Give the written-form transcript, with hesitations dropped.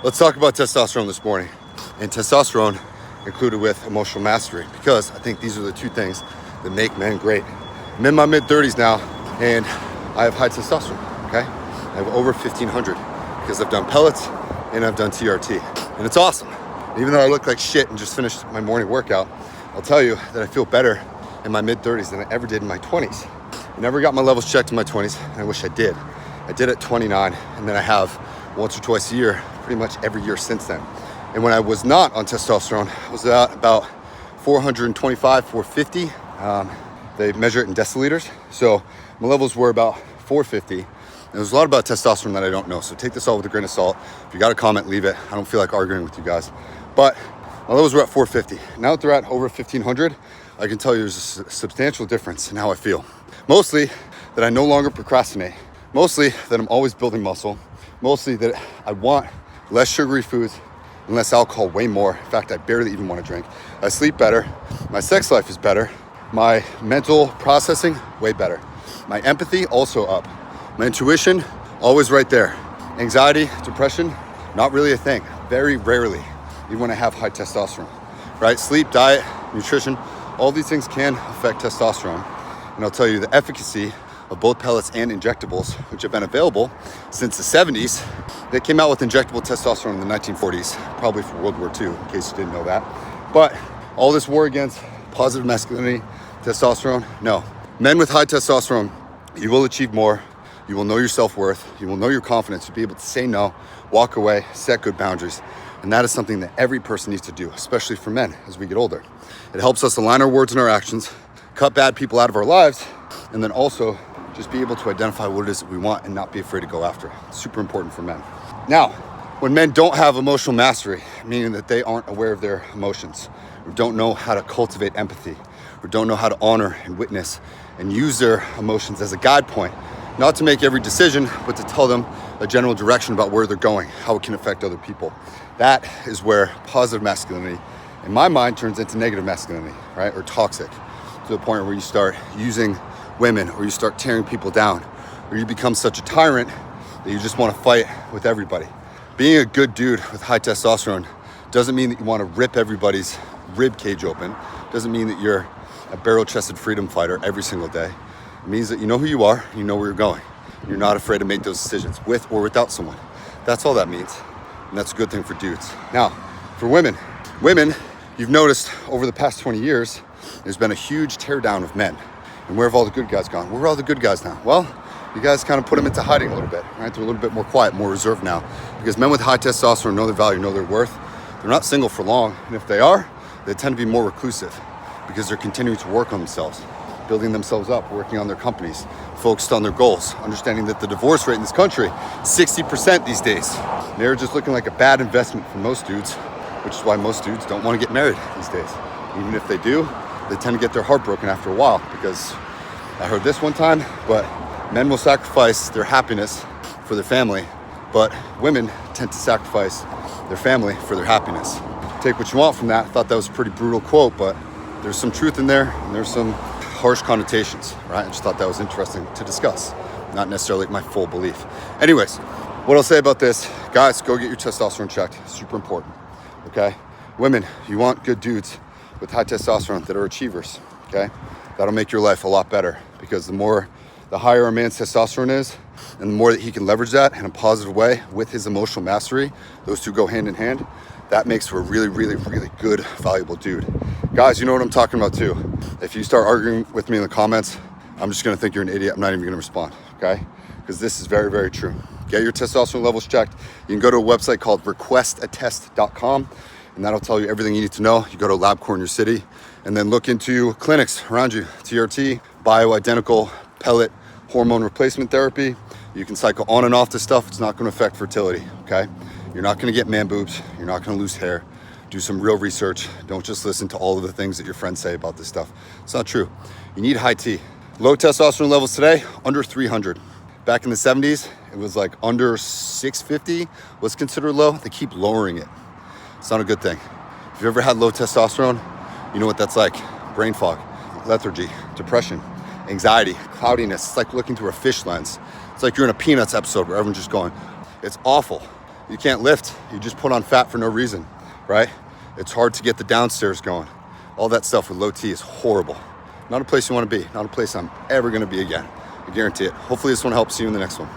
Let's talk about testosterone this morning, and testosterone included with emotional mastery, because I think these are the two things that make men great. I'm in my mid-30s now, and I have high testosterone, okay? I have over 1,500 because I've done pellets and I've done TRT, and it's awesome. Even though I look like shit and just finished my morning workout, I'll tell you that I feel better in my mid-30s than I ever did in my 20s. I never got my levels checked in my 20s, and I wish I did. I did at 29, and then I have once or twice a year, pretty much every year since then. And when I was not on testosterone, I was at about 425, 450. They measure it in deciliters. So my levels were about 450. And there's a lot about testosterone that I don't know. So take this all with a grain of salt. If you got a comment, leave it. I don't feel like arguing with you guys. But my levels were at 450. Now that they're at over 1,500, I can tell you there's a substantial difference in how I feel. Mostly that I no longer procrastinate. Mostly that I'm always building muscle. Mostly that I want less sugary foods and less alcohol, way more. In fact, I barely even want to drink. I sleep better. My sex life is better. My mental processing, way better. My empathy, also up. My intuition, always right there. Anxiety, depression, not really a thing. Very rarely, even when I have high testosterone, right? Sleep, diet, nutrition, all these things can affect testosterone. And I'll tell you the efficacy of both pellets and injectables, which have been available since the 70s. They came out with injectable testosterone in the 1940s, probably for World War II, in case you didn't know that. But all this war against positive masculinity, testosterone, no. Men with high testosterone, you will achieve more. You will know your self-worth. You will know your confidence. You'll be able to say no, walk away, set good boundaries. And that is something that every person needs to do, especially for men as we get older. It helps us align our words and our actions, cut bad people out of our lives, and then also just be able to identify what it is that we want and not be afraid to go after it. It's super important for men. Now, when men don't have emotional mastery, meaning that they aren't aware of their emotions, or don't know how to cultivate empathy, or don't know how to honor and witness and use their emotions as a guide point, not to make every decision, but to tell them a general direction about where they're going, how it can affect other people. That is where positive masculinity, in my mind, turns into negative masculinity, right? Or toxic, to the point where you start using women, or you start tearing people down, or you become such a tyrant that you just want to fight with everybody. Being a good dude with high testosterone doesn't mean that you want to rip everybody's rib cage open. Doesn't mean that you're a barrel-chested freedom fighter every single day. It means that you know who you are, you know where you're going. You're not afraid to make those decisions with or without someone. That's all that means. And that's a good thing for dudes. Now, for women, you've noticed over the past 20 years, there's been a huge teardown of men. And where have all the good guys gone? Where are all the good guys now? Well, you guys kind of put them into hiding a little bit, right? They're a little bit more quiet, more reserved now. Because men with high testosterone know their value, know their worth. They're not single for long. And if they are, they tend to be more reclusive because they're continuing to work on themselves, building themselves up, working on their companies, focused on their goals, understanding that the divorce rate in this country, 60% these days. Marriage is looking like a bad investment for most dudes, which is why most dudes don't want to get married these days. Even if they do, they tend to get their heart broken after a while, because I heard this one time, but men will sacrifice their happiness for their family, but women tend to sacrifice their family for their happiness. Take what you want from that. I thought that was a pretty brutal quote, but there's some truth in there, and there's some harsh connotations, right? I just thought that was interesting to discuss, not necessarily my full belief. Anyways, what I'll say about this, guys, go get your testosterone checked. Super important, okay? Women, you want good dudes with high testosterone that are achievers, okay? That'll make your life a lot better, because the higher a man's testosterone is, and the more that he can leverage that in a positive way with his emotional mastery, those two go hand in hand, that makes for a really, really, really good, valuable dude. Guys, you know what I'm talking about too. If you start arguing with me in the comments, I'm just gonna think you're an idiot. I'm not even gonna respond, okay? Because this is very, very true. Get your testosterone levels checked. You can go to a website called requestatest.com, and that'll tell you everything you need to know. You go to LabCorp in your city, and then look into clinics around you. TRT, bioidentical pellet hormone replacement therapy. You can cycle on and off this stuff. It's not gonna affect fertility, okay? You're not gonna get man boobs. You're not gonna lose hair. Do some real research. Don't just listen to all of the things that your friends say about this stuff. It's not true. You need high T. Low testosterone levels today, under 300. Back in the 70s, it was like under 650 was considered low. They keep lowering it. It's not a good thing. If you've ever had low testosterone, you know what that's like. Brain fog, lethargy, depression, anxiety, cloudiness. It's like looking through a fish lens. It's like you're in a Peanuts episode where everyone's just going, it's awful. You can't lift. You just put on fat for no reason, right? It's hard to get the downstairs going. All that stuff with low T is horrible. Not a place you want to be. Not a place I'm ever going to be again. I guarantee it. Hopefully this one helps. See you in the next one.